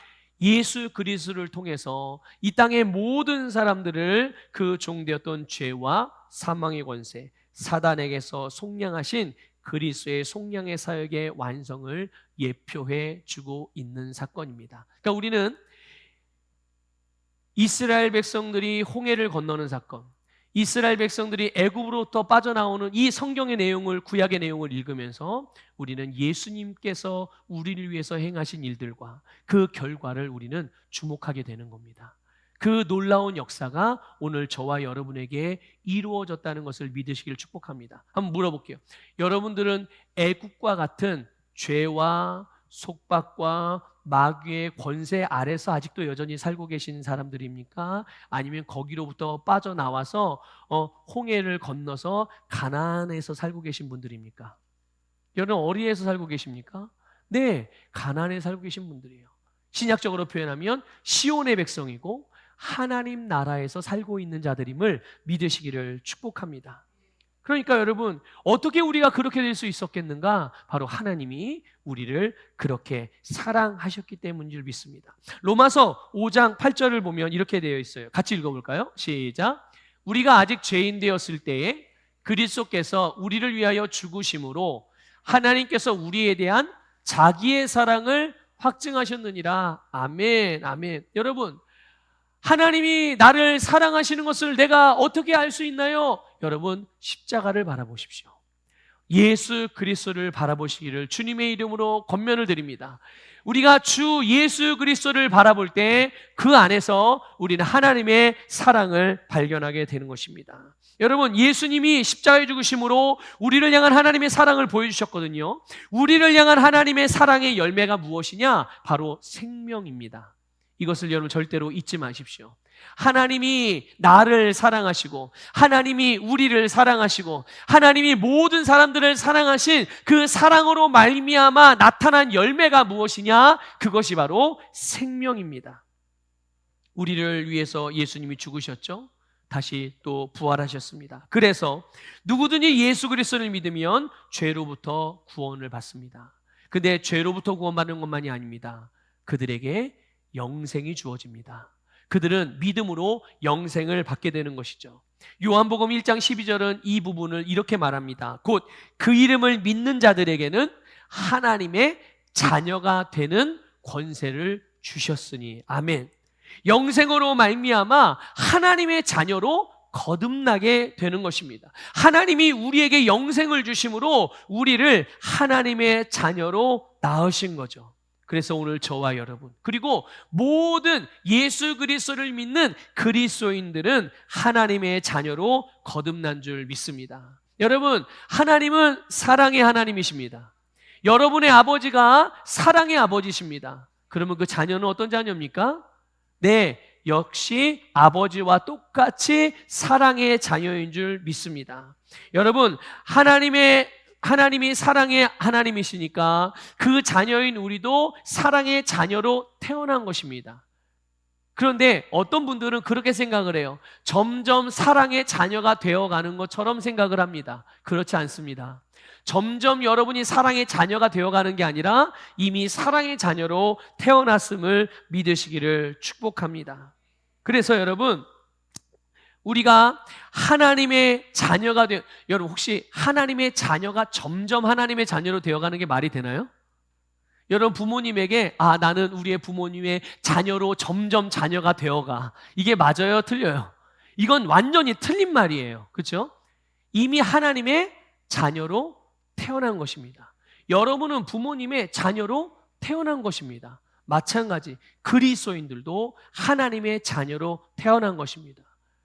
예수 그리스도를 통해서 이 땅의 모든 사람들을 그 종되었던 죄와 사망의 권세, 사단에게서 속량하신 그리스도의 속량의 사역의 완성을 예표해 주고 있는 사건입니다. 그러니까 우리는 이스라엘 백성들이 홍해를 건너는 사건, 이스라엘 백성들이 애굽으로부터 빠져나오는 이 성경의 내용을, 구약의 내용을 읽으면서 우리는 예수님께서 우리를 위해서 행하신 일들과 그 결과를 우리는 주목하게 되는 겁니다. 그 놀라운 역사가 오늘 저와 여러분에게 이루어졌다는 것을 믿으시길 축복합니다. 한번 물어볼게요. 여러분들은 애국과 같은 죄와 속박과 마귀의 권세 아래서 아직도 여전히 살고 계신 사람들입니까? 아니면 거기로부터 빠져나와서 홍해를 건너서 가나안에서 살고 계신 분들입니까? 여러분 어디에서 살고 계십니까? 네, 가나안에 살고 계신 분들이에요. 신약적으로 표현하면 시온의 백성이고 하나님 나라에서 살고 있는 자들임을 믿으시기를 축복합니다. 그러니까 여러분, 어떻게 우리가 그렇게 될 수 있었겠는가? 바로 하나님이 우리를 그렇게 사랑하셨기 때문인 줄 믿습니다. 로마서 5장 8절을 보면 이렇게 되어 있어요. 같이 읽어볼까요? 시작. 우리가 아직 죄인 되었을 때에 그리스도께서 우리를 위하여 죽으심으로 하나님께서 우리에 대한 자기의 사랑을 확증하셨느니라. 아멘, 아멘. 여러분, 하나님이 나를 사랑하시는 것을 내가 어떻게 알 수 있나요? 여러분, 십자가를 바라보십시오. 예수 그리스도를 바라보시기를 주님의 이름으로 권면을 드립니다. 우리가 주 예수 그리스도를 바라볼 때 그 안에서 우리는 하나님의 사랑을 발견하게 되는 것입니다. 여러분, 예수님이 십자가에 죽으심으로 우리를 향한 하나님의 사랑을 보여주셨거든요. 우리를 향한 하나님의 사랑의 열매가 무엇이냐? 바로 생명입니다. 이것을 여러분 절대로 잊지 마십시오. 하나님이 나를 사랑하시고 하나님이 우리를 사랑하시고 하나님이 모든 사람들을 사랑하신 그 사랑으로 말미암아 나타난 열매가 무엇이냐? 그것이 바로 생명입니다. 우리를 위해서 예수님이 죽으셨죠? 다시 또 부활하셨습니다. 그래서 누구든지 예수 그리스도를 믿으면 죄로부터 구원을 받습니다. 근데 죄로부터 구원받는 것만이 아닙니다. 그들에게 영생이 주어집니다. 그들은 믿음으로 영생을 받게 되는 것이죠. 요한복음 1장 12절은 이 부분을 이렇게 말합니다. 곧 그 이름을 믿는 자들에게는 하나님의 자녀가 되는 권세를 주셨으니. 아멘. 영생으로 말미암아 하나님의 자녀로 거듭나게 되는 것입니다. 하나님이 우리에게 영생을 주심으로 우리를 하나님의 자녀로 낳으신 거죠. 그래서 오늘 저와 여러분, 그리고 모든 예수 그리스도를 믿는 그리스도인들은 하나님의 자녀로 거듭난 줄 믿습니다. 여러분, 하나님은 사랑의 하나님이십니다. 여러분의 아버지가 사랑의 아버지십니다. 그러면 그 자녀는 어떤 자녀입니까? 네, 역시 아버지와 똑같이 사랑의 자녀인 줄 믿습니다. 여러분, 하나님이 사랑의 하나님이시니까 그 자녀인 우리도 사랑의 자녀로 태어난 것입니다. 그런데 어떤 분들은 그렇게 생각을 해요. 점점 사랑의 자녀가 되어가는 것처럼 생각을 합니다. 그렇지 않습니다. 점점 여러분이 사랑의 자녀가 되어가는 게 아니라 이미 사랑의 자녀로 태어났음을 믿으시기를 축복합니다. 그래서 여러분, 우리가 하나님의 자녀가 여러분 혹시 하나님의 자녀가 점점 하나님의 자녀로 되어가는 게 말이 되나요? 여러분 부모님에게 나는 우리의 부모님의 자녀로 점점 자녀가 되어가, 이게 맞아요? 틀려요? 이건 완전히 틀린 말이에요. 그렇죠? 이미 하나님의 자녀로 태어난 것입니다. 여러분은 부모님의 자녀로 태어난 것입니다. 마찬가지 그리스도인들도 하나님의 자녀로 태어난 것입니다.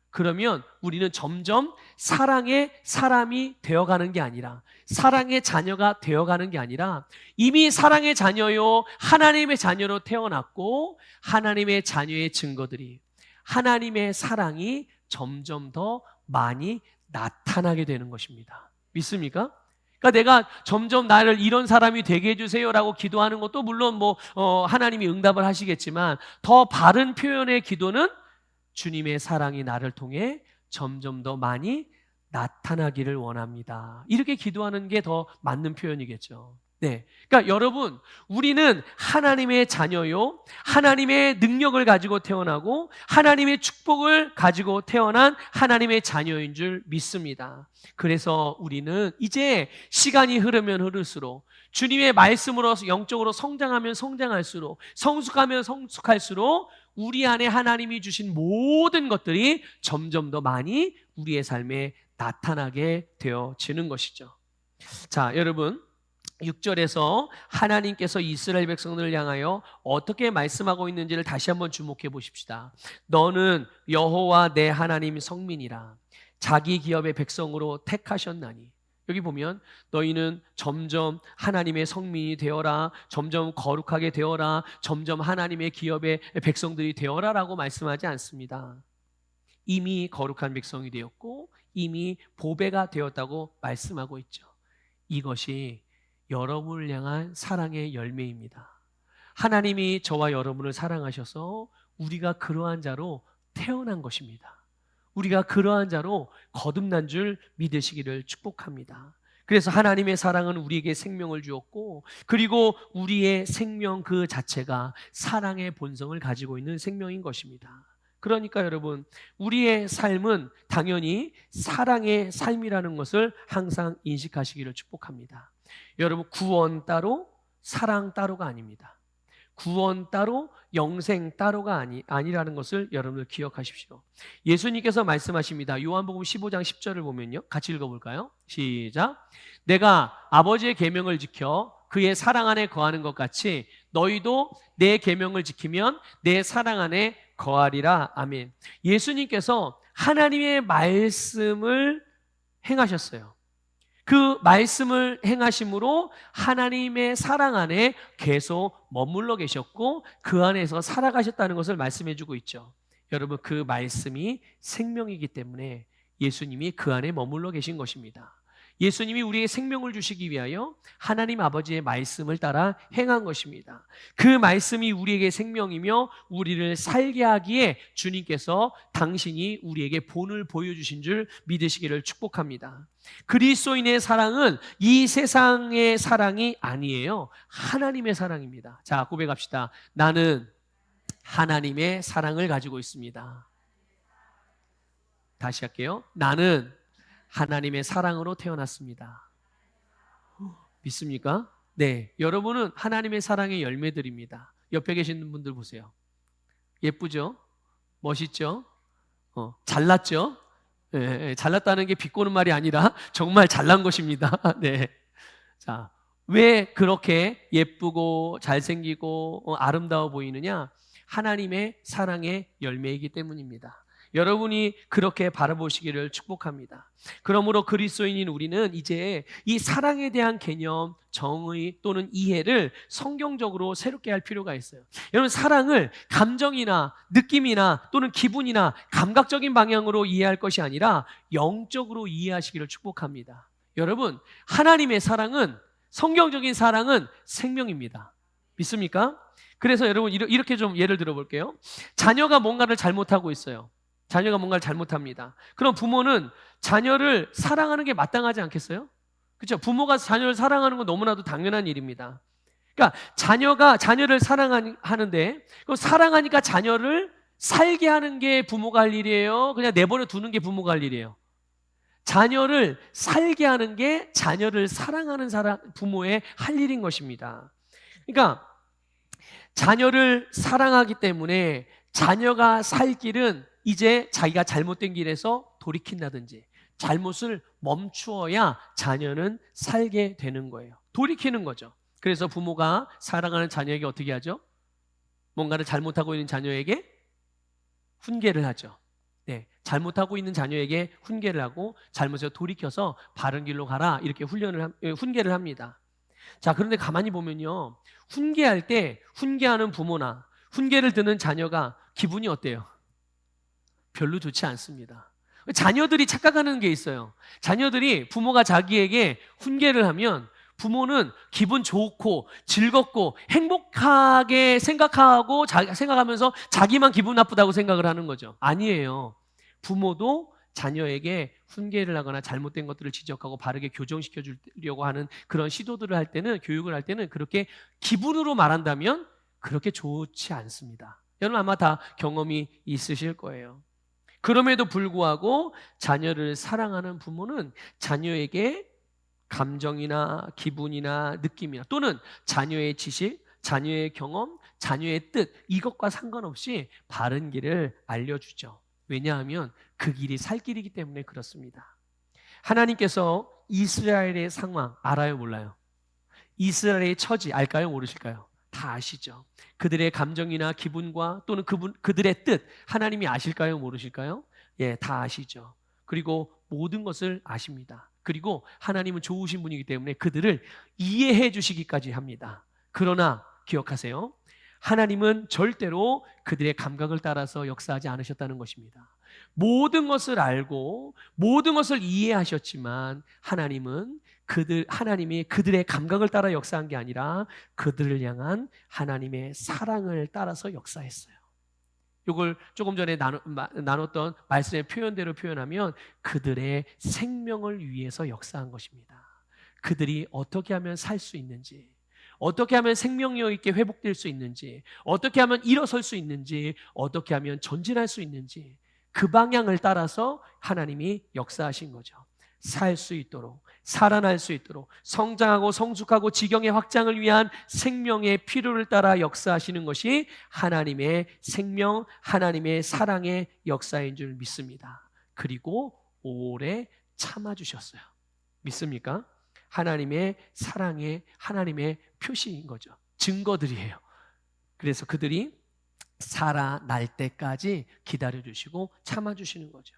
그러면 우리는 점점 사랑의 사람이 되어가는 게 아니라, 사랑의 자녀가 되어가는 게 아니라 이미 사랑의 자녀요 하나님의 자녀로 태어났고 하나님의 자녀의 증거들이, 하나님의 사랑이 점점 더 많이 나타나게 되는 것입니다. 믿습니까? 그러니까 내가 점점 나를 이런 사람이 되게 해주세요라고 기도하는 것도 물론 하나님이 응답을 하시겠지만, 더 바른 표현의 기도는 주님의 사랑이 나를 통해 점점 더 많이 나타나기를 원합니다. 이렇게 기도하는 게 더 맞는 표현이겠죠. 네. 그러니까 여러분, 우리는 하나님의 자녀요, 하나님의 능력을 가지고 태어나고 하나님의 축복을 가지고 태어난 하나님의 자녀인 줄 믿습니다. 그래서 우리는 이제 시간이 흐르면 흐를수록, 주님의 말씀으로 영적으로 성장하면 성장할수록, 성숙하면 성숙할수록 우리 안에 하나님이 주신 모든 것들이 점점 더 많이 우리의 삶에 나타나게 되어지는 것이죠. 자, 여러분, 6절에서 하나님께서 이스라엘 백성들을 향하여 어떻게 말씀하고 있는지를 다시 한번 주목해 보십시다. 너는 여호와 내 하나님 성민이라 자기 기업의 백성으로 택하셨나니. 여기 보면 너희는 점점 하나님의 성민이 되어라, 점점 거룩하게 되어라, 점점 하나님의 기업의 백성들이 되어라 라고 말씀하지 않습니다. 이미 거룩한 백성이 되었고 이미 보배가 되었다고 말씀하고 있죠. 이것이 여러분을 향한 사랑의 열매입니다. 하나님이 저와 여러분을 사랑하셔서 우리가 그러한 자로 태어난 것입니다. 우리가 그러한 자로 거듭난 줄 믿으시기를 축복합니다. 그래서 하나님의 사랑은 우리에게 생명을 주었고, 그리고 우리의 생명 그 자체가 사랑의 본성을 가지고 있는 생명인 것입니다. 그러니까 여러분, 우리의 삶은 당연히 사랑의 삶이라는 것을 항상 인식하시기를 축복합니다. 여러분, 구원 따로 사랑 따로가 아닙니다. 구원 따로 영생 따로가 아니라는 것을 여러분들 기억하십시오. 예수님께서 말씀하십니다. 요한복음 15장 10절을 보면요, 같이 읽어볼까요? 시작. 내가 아버지의 계명을 지켜 그의 사랑 안에 거하는 것 같이 너희도 내 계명을 지키면 내 사랑 안에 거하리라. 아멘. 예수님께서 하나님의 말씀을 행하셨어요. 그 말씀을 행하심으로 하나님의 사랑 안에 계속 머물러 계셨고 그 안에서 살아가셨다는 것을 말씀해 주고 있죠. 여러분, 그 말씀이 생명이기 때문에 예수님이 그 안에 머물러 계신 것입니다. 예수님이 우리의 생명을 주시기 위하여 하나님 아버지의 말씀을 따라 행한 것입니다. 그 말씀이 우리에게 생명이며 우리를 살게 하기에 주님께서 당신이 우리에게 본을 보여주신 줄 믿으시기를 축복합니다. 그리스도인의 사랑은 이 세상의 사랑이 아니에요. 하나님의 사랑입니다. 자, 고백합시다. 나는 하나님의 사랑을 가지고 있습니다. 다시 할게요. 나는 하나님의 사랑으로 태어났습니다. 믿습니까? 네, 여러분은 하나님의 사랑의 열매들입니다. 옆에 계시는 분들 보세요. 예쁘죠? 멋있죠? 잘났죠? 네, 잘났다는 게 비꼬는 말이 아니라 정말 잘난 것입니다. 네. 자, 왜 그렇게 예쁘고 잘생기고 아름다워 보이느냐? 하나님의 사랑의 열매이기 때문입니다. 여러분이 그렇게 바라보시기를 축복합니다. 그러므로 그리스도인인 우리는 이제 이 사랑에 대한 개념, 정의 또는 이해를 성경적으로 새롭게 할 필요가 있어요. 여러분, 사랑을 감정이나 느낌이나 또는 기분이나 감각적인 방향으로 이해할 것이 아니라 영적으로 이해하시기를 축복합니다. 여러분, 하나님의 사랑은, 성경적인 사랑은 생명입니다. 믿습니까? 그래서 여러분, 이렇게 좀 예를 들어볼게요. 자녀가 뭔가를 잘못하고 있어요. 자녀가 뭔가를 잘못합니다. 그럼 부모는 자녀를 사랑하는 게 마땅하지 않겠어요? 그렇죠? 부모가 자녀를 사랑하는 건 너무나도 당연한 일입니다. 그러니까 자녀가 자녀를 사랑하는데 그럼 사랑하니까 자녀를 살게 하는 게 부모가 할 일이에요? 그냥 내버려 두는 게 부모가 할 일이에요? 자녀를 살게 하는 게 자녀를 사랑하는 부모의 할 일인 것입니다. 그러니까 자녀를 사랑하기 때문에 자녀가 살 길은 이제 자기가 잘못된 길에서 돌이킨다든지 잘못을 멈추어야 자녀는 살게 되는 거예요. 돌이키는 거죠. 그래서 부모가 사랑하는 자녀에게 어떻게 하죠? 뭔가를 잘못하고 있는 자녀에게 훈계를 하죠. 네, 잘못하고 있는 자녀에게 훈계를 하고 잘못에서 돌이켜서 바른 길로 가라, 이렇게 훈계를 합니다. 자, 그런데 가만히 보면요, 훈계할 때 훈계하는 부모나 훈계를 듣는 자녀가 기분이 어때요? 별로 좋지 않습니다. 자녀들이 착각하는 게 있어요. 자녀들이 부모가 자기에게 훈계를 하면 부모는 기분 좋고 즐겁고 행복하게 생각하면서 자기만 기분 나쁘다고 생각을 하는 거죠. 아니에요. 부모도 자녀에게 훈계를 하거나 잘못된 것들을 지적하고 바르게 교정시켜 주려고 하는 그런 시도들을 할 때는, 교육을 할 때는 그렇게 기분으로 말한다면 그렇게 좋지 않습니다. 여러분 아마 다 경험이 있으실 거예요. 그럼에도 불구하고 자녀를 사랑하는 부모는 자녀에게 감정이나 기분이나 느낌이나 또는 자녀의 지식, 자녀의 경험, 자녀의 뜻, 이것과 상관없이 바른 길을 알려주죠. 왜냐하면 그 길이 살 길이기 때문에 그렇습니다. 하나님께서 이스라엘의 상황 알아요, 몰라요? 이스라엘의 처지 알까요, 모르실까요? 다 아시죠. 그들의 감정이나 기분과 또는 그들의 뜻 하나님이 아실까요, 모르실까요? 예, 다 아시죠. 그리고 모든 것을 아십니다. 그리고 하나님은 좋으신 분이기 때문에 그들을 이해해 주시기까지 합니다. 그러나 기억하세요. 하나님은 절대로 그들의 감각을 따라서 역사하지 않으셨다는 것입니다. 모든 것을 알고 모든 것을 이해하셨지만 하나님이 그들의 감각을 따라 역사한 게 아니라 그들을 향한 하나님의 사랑을 따라서 역사했어요. 이걸 조금 전에 나눴던 말씀의 표현대로 표현하면 그들의 생명을 위해서 역사한 것입니다. 그들이 어떻게 하면 살 수 있는지, 어떻게 하면 생명력 있게 회복될 수 있는지, 어떻게 하면 일어설 수 있는지, 어떻게 하면 전진할 수 있는지 그 방향을 따라서 하나님이 역사하신 거죠. 살 수 있도록, 살아날 수 있도록, 성장하고 성숙하고 지경의 확장을 위한 생명의 필요를 따라 역사하시는 것이 하나님의 생명, 하나님의 사랑의 역사인 줄 믿습니다. 그리고 오래 참아주셨어요. 믿습니까? 하나님의 사랑의, 하나님의 표시인 거죠. 증거들이에요. 그래서 그들이 살아날 때까지 기다려주시고 참아주시는 거죠.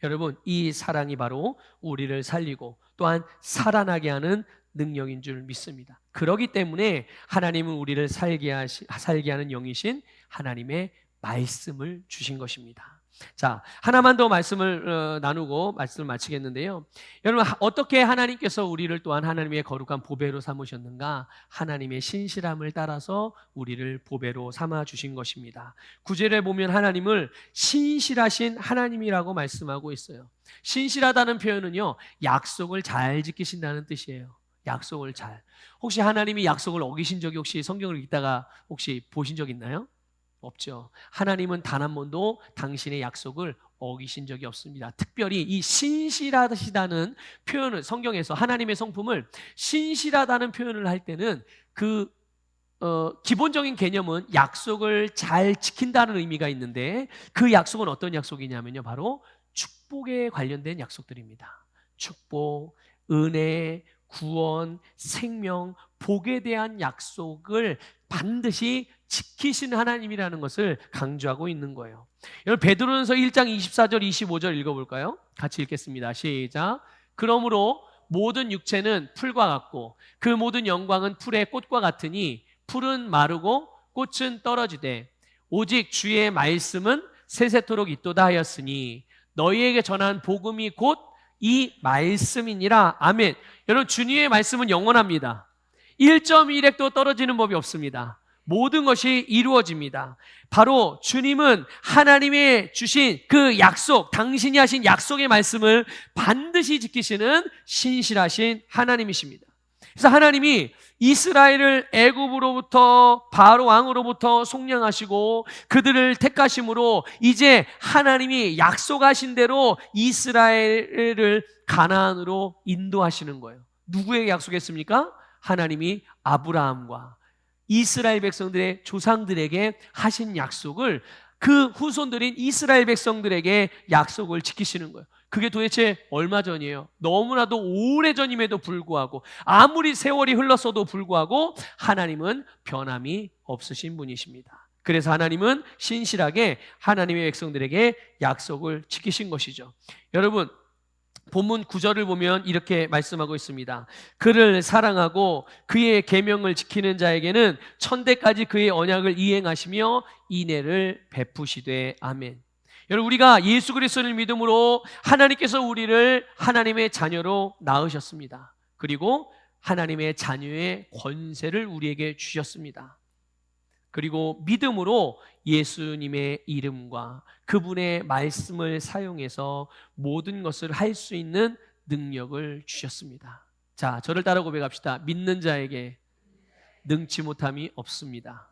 여러분, 이 사랑이 바로 우리를 살리고 또한 살아나게 하는 능력인 줄 믿습니다. 그렇기 때문에 하나님은 우리를 살게 하는 영이신 하나님의 말씀을 주신 것입니다. 자, 하나만 더 말씀을 나누고 말씀을 마치겠는데요. 여러분, 어떻게 하나님께서 우리를 또한 하나님의 거룩한 보배로 삼으셨는가? 하나님의 신실함을 따라서 우리를 보배로 삼아 주신 것입니다. 9절에 보면 하나님을 신실하신 하나님이라고 말씀하고 있어요. 신실하다는 표현은요, 약속을 잘 지키신다는 뜻이에요. 약속을 잘. 혹시 하나님이 약속을 어기신 적이 혹시 성경을 읽다가 혹시 보신 적 있나요? 없죠. 하나님은 단 한 번도 당신의 약속을 어기신 적이 없습니다. 특별히 이 신실하시다는 표현을 성경에서 하나님의 성품을 신실하다는 표현을 할 때는 기본적인 개념은 약속을 잘 지킨다는 의미가 있는데 그 약속은 어떤 약속이냐면요, 바로 축복에 관련된 약속들입니다. 축복, 은혜, 구원, 생명, 복에 대한 약속을 반드시 지키시는 하나님이라는 것을 강조하고 있는 거예요. 여러분, 베드로전서 1장 24절 25절 읽어볼까요? 같이 읽겠습니다. 시작. 그러므로 모든 육체는 풀과 같고 그 모든 영광은 풀의 꽃과 같으니 풀은 마르고 꽃은 떨어지되 오직 주의 말씀은 세세토록 있도다 하였으니 너희에게 전한 복음이 곧 이 말씀이니라. 아멘. 여러분, 주님의 말씀은 영원합니다. 1.1핵도 떨어지는 법이 없습니다. 모든 것이 이루어집니다. 바로 주님은 하나님의 주신 그 약속, 당신이 하신 약속의 말씀을 반드시 지키시는 신실하신 하나님이십니다. 그래서 하나님이 이스라엘을 애굽으로부터 바로 왕으로부터 속량하시고 그들을 택하심으로 이제 하나님이 약속하신 대로 이스라엘을 가나안으로 인도하시는 거예요. 누구에게 약속했습니까? 하나님이 아브라함과 이스라엘 백성들의 조상들에게 하신 약속을 그 후손들인 이스라엘 백성들에게 약속을 지키시는 거예요. 그게 도대체 얼마 전이에요? 너무나도 오래전임에도 불구하고 아무리 세월이 흘렀어도 불구하고 하나님은 변함이 없으신 분이십니다. 그래서 하나님은 신실하게 하나님의 백성들에게 약속을 지키신 것이죠. 여러분, 본문 9절을 보면 이렇게 말씀하고 있습니다. 그를 사랑하고 그의 계명을 지키는 자에게는 천대까지 그의 언약을 이행하시며 인애를 베푸시되. 아멘. 여러분, 우리가 예수 그리스도를 믿음으로 하나님께서 우리를 하나님의 자녀로 낳으셨습니다. 그리고 하나님의 자녀의 권세를 우리에게 주셨습니다. 그리고 믿음으로 예수님의 이름과 그분의 말씀을 사용해서 모든 것을 할 수 있는 능력을 주셨습니다. 자, 저를 따라 고백합시다. 믿는 자에게 능치 못함이 없습니다.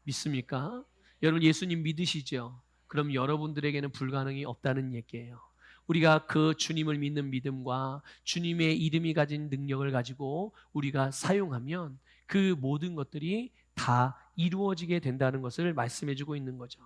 믿습니까? 여러분 예수님 믿으시죠? 그럼 여러분들에게는 불가능이 없다는 얘기예요. 우리가 그 주님을 믿는 믿음과 주님의 이름이 가진 능력을 가지고 우리가 사용하면 그 모든 것들이 다 이루어지게 된다는 것을 말씀해 주고 있는 거죠.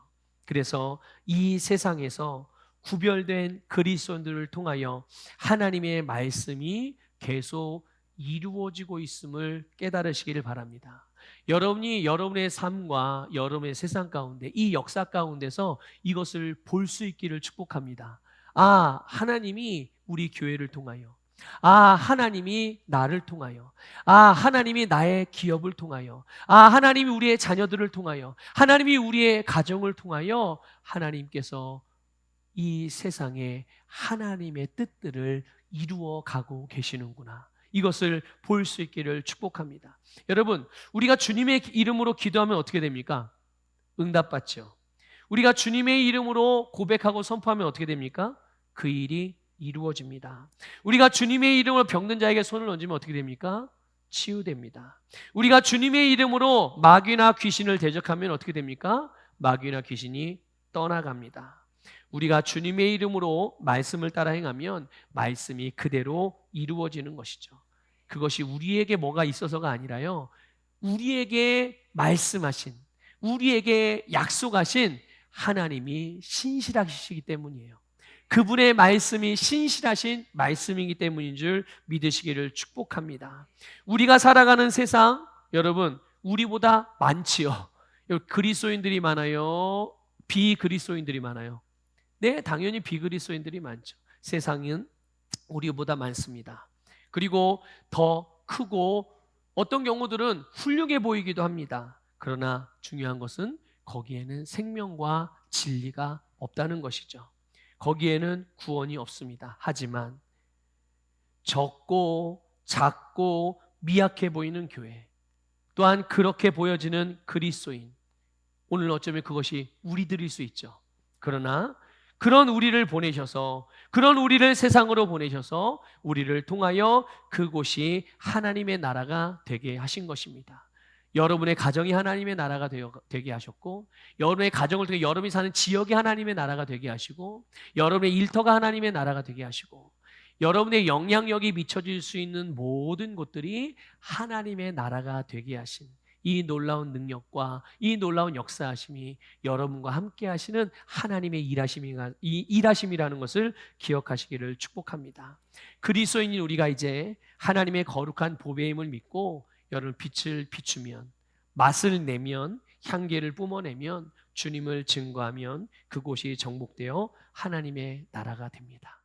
그래서 이 세상에서 구별된 그리스도인들을 통하여 하나님의 말씀이 계속 이루어지고 있음을 깨달으시기를 바랍니다. 여러분이 여러분의 삶과 여러분의 세상 가운데 이 역사 가운데서 이것을 볼 수 있기를 축복합니다. 아, 하나님이 우리 교회를 통하여, 아, 하나님이 나를 통하여, 아, 하나님이 나의 기업을 통하여, 아, 하나님이 우리의 자녀들을 통하여, 하나님이 우리의 가정을 통하여 하나님께서 이 세상에 하나님의 뜻들을 이루어 가고 계시는구나. 이것을 볼 수 있기를 축복합니다. 여러분, 우리가 주님의 이름으로 기도하면 어떻게 됩니까? 응답받죠. 우리가 주님의 이름으로 고백하고 선포하면 어떻게 됩니까? 그 일이 이루어집니다. 우리가 주님의 이름으로 병든 자에게 손을 얹으면 어떻게 됩니까? 치유됩니다. 우리가 주님의 이름으로 마귀나 귀신을 대적하면 어떻게 됩니까? 마귀나 귀신이 떠나갑니다. 우리가 주님의 이름으로 말씀을 따라 행하면 말씀이 그대로 이루어지는 것이죠. 그것이 우리에게 뭐가 있어서가 아니라요, 우리에게 말씀하신, 우리에게 약속하신 하나님이 신실하시기 때문이에요. 그분의 말씀이 신실하신 말씀이기 때문인 줄 믿으시기를 축복합니다. 우리가 살아가는 세상, 여러분, 우리보다 많지요. 그리스도인들이 많아요? 비그리스도인들이 많아요? 네, 당연히 비그리스도인들이 많죠. 세상은 우리보다 많습니다. 그리고 더 크고 어떤 경우들은 훌륭해 보이기도 합니다. 그러나 중요한 것은 거기에는 생명과 진리가 없다는 것이죠. 거기에는 구원이 없습니다. 하지만 적고 작고 미약해 보이는 교회, 또한 그렇게 보여지는 그리스도인, 오늘 어쩌면 그것이 우리들일 수 있죠. 그러나 그런 우리를 보내셔서, 그런 우리를 세상으로 보내셔서 우리를 통하여 그곳이 하나님의 나라가 되게 하신 것입니다. 여러분의 가정이 하나님의 나라가 되게 하셨고, 여러분의 가정을 통해 여러분이 사는 지역이 하나님의 나라가 되게 하시고, 여러분의 일터가 하나님의 나라가 되게 하시고, 여러분의 영향력이 미쳐질 수 있는 모든 곳들이 하나님의 나라가 되게 하신 이 놀라운 능력과 이 놀라운 역사하심이 여러분과 함께 하시는 하나님의 일하심이라는 것을 기억하시기를 축복합니다. 그리스도인인 우리가 이제 하나님의 거룩한 보배임을 믿고 여러분 빛을 비추면, 맛을 내면, 향기를 뿜어내면, 주님을 증거하면 그곳이 정복되어 하나님의 나라가 됩니다.